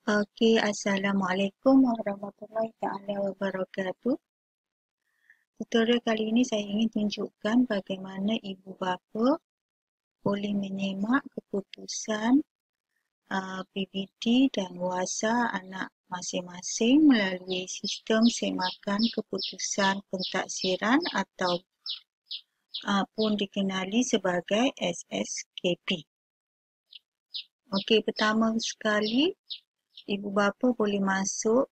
Okey, Assalamualaikum warahmatullahi taala wabarakatuh. Tutorial kali ini saya ingin tunjukkan bagaimana ibu bapa boleh menyemak keputusan PBD dan WASA anak masing-masing melalui sistem semakan keputusan pentaksiran atau pun dikenali sebagai SSKP. Okey, pertama sekali ibu bapa boleh masuk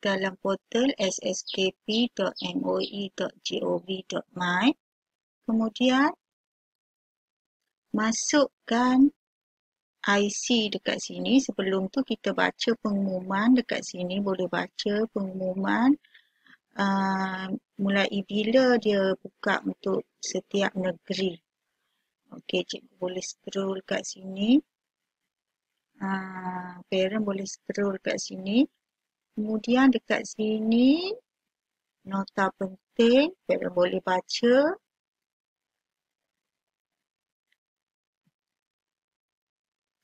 dalam portal sskp.moi.gov.my. Kemudian masukkan IC dekat sini. Sebelum tu kita baca pengumuman dekat sini. Boleh baca pengumuman mulai bila dia buka untuk setiap negeri. Okey, cikgu boleh scroll kat sini. Parent boleh scroll kat sini. Kemudian dekat sini nota penting, parent boleh baca.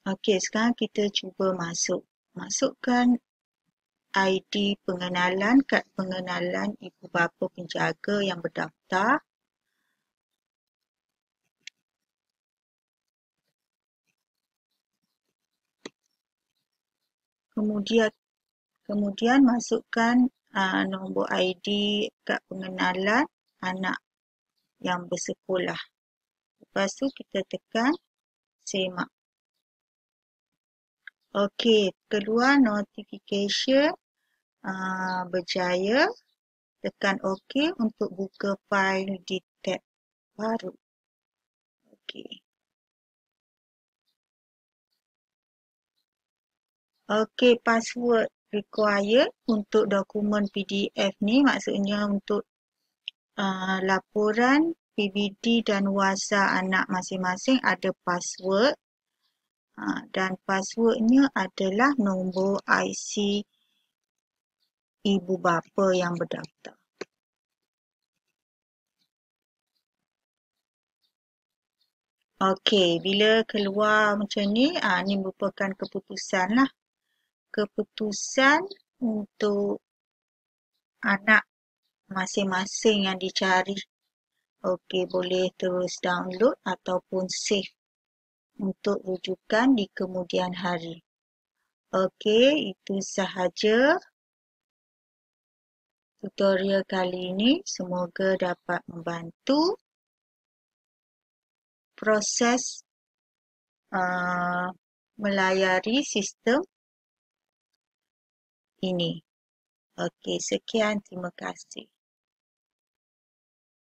Okey, sekarang kita cuba masukkan ID pengenalan, kad pengenalan ibu bapa penjaga yang berdaftar. Kemudian masukkan nombor ID kad pengenalan anak yang bersekolah. Lepas tu kita tekan semak. Okey, keluar notification berjaya. Tekan OK untuk buka fail di tab baru. Okey. Okey, password required untuk dokumen PDF ni, maksudnya untuk laporan PBD dan WASA anak masing-masing ada password. Dan passwordnya adalah nombor IC ibu bapa yang berdaftar. Okey, bila keluar macam ni, ni merupakan keputusan lah. Keputusan untuk anak masing-masing yang dicari. Okey, boleh terus download ataupun save untuk rujukan di kemudian hari. Okey, itu sahaja tutorial kali ini. Semoga dapat membantu proses melayari sistem ini. Okey, sekian. Terima kasih.